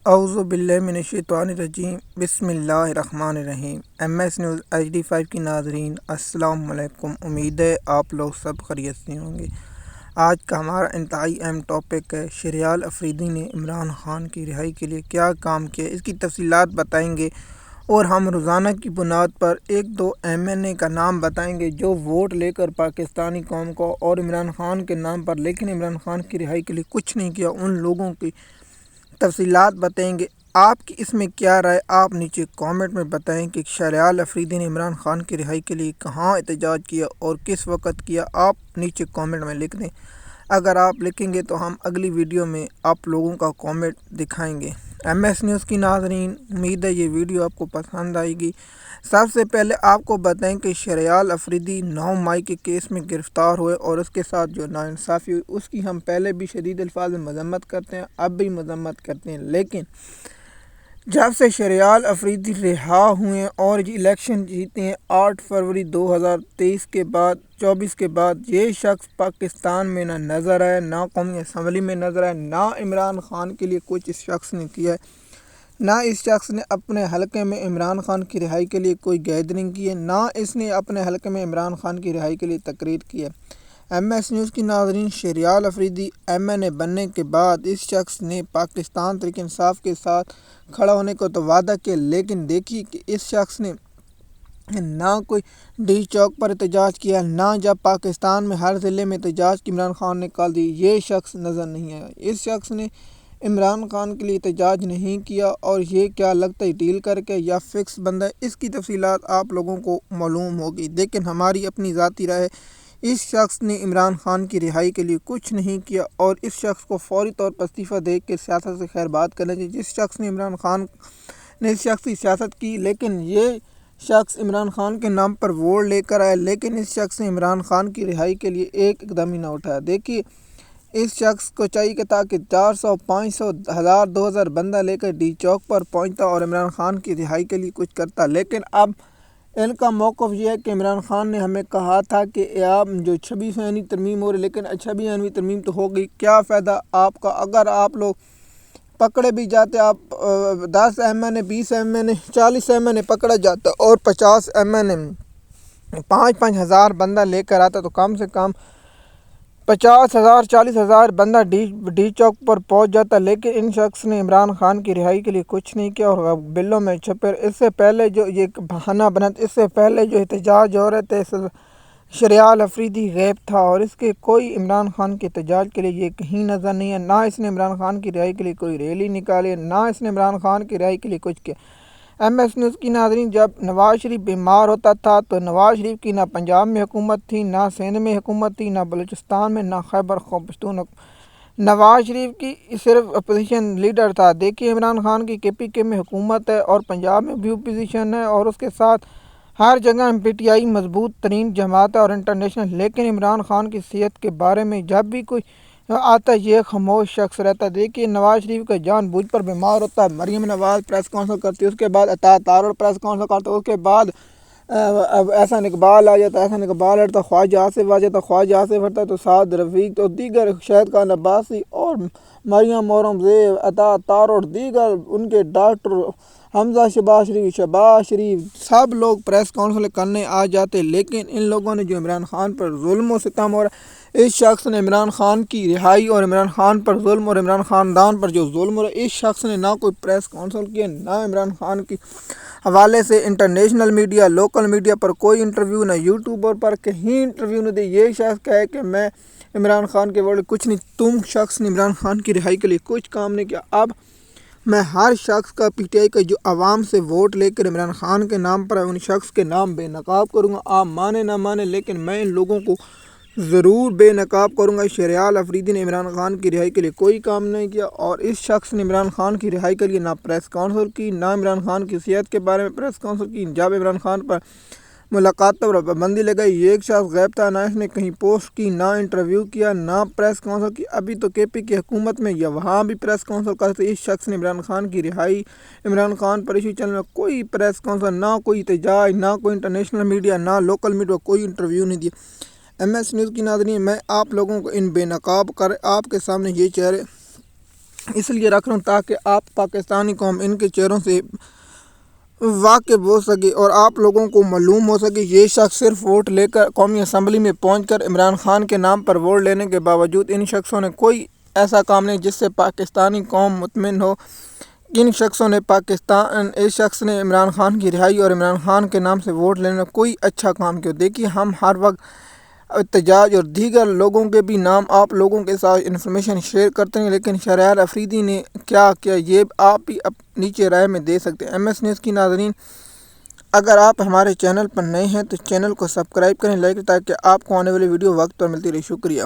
اعوذ باللہ من الشیطان الرجیم بسم اللہ الرحمن الرحیم۔ ایم ایس نیوز HD5 کی ناظرین السلام علیکم۔ امید ہے آپ لوگ سب خیریت سے ہوں گے۔ آج کا ہمارا انتہائی اہم ٹاپک ہے شہریار افریدی نے عمران خان کی رہائی کے لیے کیا کام کیا، اس کی تفصیلات بتائیں گے اور ہم روزانہ کی بنیاد پر ایک دو MNA کا نام بتائیں گے جو ووٹ لے کر پاکستانی قوم کو اور عمران خان کے نام پر لیکن عمران خان کی رہائی کے لیے کچھ نہیں کیا، ان لوگوں کی تفصیلات بتائیں گے۔ آپ کی اس میں کیا رائے، آپ نیچے کامنٹ میں بتائیں کہ شہریار افریدی نے عمران خان کی رہائی کے لیے کہاں احتجاج کیا اور کس وقت کیا، آپ نیچے کامنٹ میں لکھ دیں۔ اگر آپ لکھیں گے تو ہم اگلی ویڈیو میں آپ لوگوں کا کامنٹ دکھائیں گے۔ ایم ایس نیوز کی ناظرین، امید ہے یہ ویڈیو آپ کو پسند آئے گی۔ سب سے پہلے آپ کو بتائیں کہ شہریار افریدی 9 مئی کے کیس میں گرفتار ہوئے اور اس کے ساتھ جو ناانصافی ہوئی اس کی ہم پہلے بھی شدید الفاظ میں مذمت کرتے ہیں، اب بھی مذمت کرتے ہیں، لیکن جب سے شہریار افریدی رہا ہوئے اور الیکشن جیتے ہیں 8 فروری 2023 کے بعد 24 کے بعد، یہ شخص پاکستان میں نہ نظر آیا، نہ قومی اسمبلی میں نظر آیا، نہ عمران خان کے لیے کچھ اس شخص نے کیا ہے، نہ اس شخص نے اپنے حلقے میں عمران خان کی رہائی کے لیے کوئی گیدرنگ کی ہے، نہ اس نے اپنے حلقے میں عمران خان کی رہائی کے لیے تقریر کی ہے۔ ایم ایس نیوز کی ناظرین، شہریار افریدی MNA بننے کے بعد اس شخص نے پاکستان تحریک انصاف کے ساتھ کھڑا ہونے کو تو وعدہ کیا، لیکن دیکھیے کہ اس شخص نے نہ کوئی ڈی چوک پر احتجاج کیا، نہ جب پاکستان میں ہر ضلع میں احتجاج کی عمران خان نے کال دی، یہ شخص نظر نہیں آیا۔ اس شخص نے عمران خان کے لیے احتجاج نہیں کیا، اور یہ کیا لگتا ہے ڈیل کر کے یا فکس بندہ ہے، اس کی تفصیلات آپ لوگوں کو معلوم ہوگی، لیکن ہماری اپنی ذاتی رائے، اس شخص نے عمران خان کی رہائی کے لیے کچھ نہیں کیا، اور اس شخص کو فوری طور پر استعفیٰ دے کے سیاست سے خیر بات کرنا چاہیے۔ جس شخص نے عمران خان نے اس شخص کی سیاست کی، لیکن یہ شخص عمران خان کے نام پر ووٹ لے کر آیا، لیکن اس شخص نے عمران خان کی رہائی کے لیے ایک اقدام ہی نہ اٹھایا۔ دیکھیے اس شخص کو چاہیے کہ تاکہ 400 500 1000 2000 بندہ لے کر ڈی چوک پر پہنچتا اور عمران خان کی رہائی کے لیے کچھ کرتا، لیکن اب ان کا موقف یہ ہے کہ عمران خان نے ہمیں کہا تھا کہ آپ جو 26ویں ترمیم ہو رہی، لیکن 26ویں ترمیم تو ہو گئی، کیا فائدہ آپ کا اگر آپ لوگ پکڑے بھی جاتے، آپ 10 MNA 20 MNA 40 MNA پکڑا جاتا اور 50 MNA 5-5 ہزار بندہ لے کر آتا، تو کم سے کم 50,000 40,000 بندہ ڈی چوک پر پہنچ جاتا، لیکن ان شخص نے عمران خان کی رہائی کے لیے کچھ نہیں کیا اور بلوں میں چھپے۔ اس سے پہلے جو یہ بہانہ بنا، اس سے پہلے جو احتجاج ہو رہے تھے، شہریار افریدی غائب تھا اور اس کے کوئی عمران خان کے احتجاج کے لیے یہ کہیں نظر نہیں ہے، نہ اس نے عمران خان کی رہائی کے لیے کوئی ریلی نکالی، نہ اس نے عمران خان کی رہائی کے لیے کچھ کیا۔ ایم ایس نیوز کی ناظرین، جب نواز شریف بیمار ہوتا تھا تو نواز شریف کی نہ پنجاب میں حکومت تھی، نہ سندھ میں حکومت تھی، نہ بلوچستان میں، نہ خیبر پختونخوا۔ نواز شریف کی صرف اپوزیشن لیڈر تھا۔ دیکھیے عمران خان کی KPK میں حکومت ہے اور پنجاب میں بھی اپوزیشن ہے، اور اس کے ساتھ ہر جگہ PTI مضبوط ترین جماعت ہے اور انٹرنیشنل، لیکن عمران خان کی صحت کے بارے میں جب بھی کوئی آتا ہے یہ خاموش شخص رہتا ہے۔ دیکھیے نواز شریف کا جان بوجھ پر بیمار ہوتا ہے، مریم نواز پریس کانفرنس کرتی ہے، اس کے بعد عطا تارڑ پریس کانفرنس کرتا ہے، اس کے بعد احسان اقبال آ جاتا ہے، احسان اقبال ہٹتا ہے، خواجہ آصف آ جاتا ہے، خواجہ آصف ہٹتا ہے تو سعد رفیق تو دیگر شہید خان عباسی اور مریم اورنگزیب، عطا تارڑ، دیگر ان کے ڈاکٹر حمزہ شہباز شریف سب لوگ پریس کانفرنس کرنے آ جاتے، لیکن ان لوگوں نے جو عمران خان پر ظلم و ستم ہو رہا ہے، اس شخص نے عمران خان کی رہائی اور عمران خان پر ظلم اور عمران خاندان پر جو ظلم ہو رہا ہے، اس شخص نے نہ کوئی پریس کانفرنس کیا، نہ عمران خان کی حوالے سے انٹرنیشنل میڈیا لوکل میڈیا پر کوئی انٹرویو، نہ یوٹیوبر پر کہیں انٹرویو نہ دی۔ یہ شخص کہے کہ میں عمران خان کے بارے کچھ نہیں، تم شخص نے عمران خان کی رہائی کے لیے کچھ کام نہیں کیا۔ اب میں ہر شخص کا PTI کا جو عوام سے ووٹ لے کر عمران خان کے نام پر ہے، ان شخص کے نام بے نقاب کروں گا، آپ مانے نہ مانے، لیکن میں ان لوگوں کو ضرور بے نقاب کروں گا۔ شہریار افریدی نے عمران خان کی رہائی کے لیے کوئی کام نہیں کیا، اور اس شخص نے عمران خان کی رہائی کے لیے نہ پریس کانفرنس کی، نہ عمران خان کی صحت کے بارے میں پریس کانفرنس کی۔ جب عمران خان پر ملاقات پر پابندی لگائی، یہ ایک شخص غائب تھا، نہ اس نے کہیں پوسٹ کی، نہ انٹرویو کیا، نہ پریس کانفرنس کی۔ ابھی تو KPK حکومت میں یا وہاں بھی پریس کانفرنس کرتے، اس شخص نے عمران خان کی رہائی، عمران خان پر ایشو چینل میں کوئی پریس کانفرنس، نہ کوئی احتجاج، نہ کوئی انٹرنیشنل میڈیا، نہ لوکل میڈیا کوئی انٹرویو نہیں دیا۔ ایم ایس نیوز کی ناظرین، میں آپ لوگوں کو ان بے نقاب کر آپ کے سامنے یہ چہرے اس لیے رکھ رہا ہوں تاکہ آپ پاکستانی قوم ان کے چہروں سے واقف ہو سکے اور آپ لوگوں کو معلوم ہو سکے یہ شخص صرف ووٹ لے کر قومی اسمبلی میں پہنچ کر عمران خان کے نام پر ووٹ لینے کے باوجود ان شخصوں نے کوئی ایسا کام نہیں جس سے پاکستانی قوم مطمئن ہو۔ ان شخصوں نے اس شخص نے عمران خان کی رہائی اور عمران خان کے نام سے ووٹ لینا کوئی اچھا کام کیا۔ دیکھیے ہم ہر وقت احتجاج اور دیگر لوگوں کے بھی نام آپ لوگوں کے ساتھ انفارمیشن شیئر کرتے ہیں، لیکن شہریار افریدی نے کیا کیا یہ آپ بھی نیچے رائے میں دے سکتے ہیں۔ MS نیوز کی ناظرین، اگر آپ ہمارے چینل پر نئے ہیں تو چینل کو سبسکرائب کریں، لائک، تاکہ آپ کو آنے والی ویڈیو وقت پر ملتی رہے۔ شکریہ۔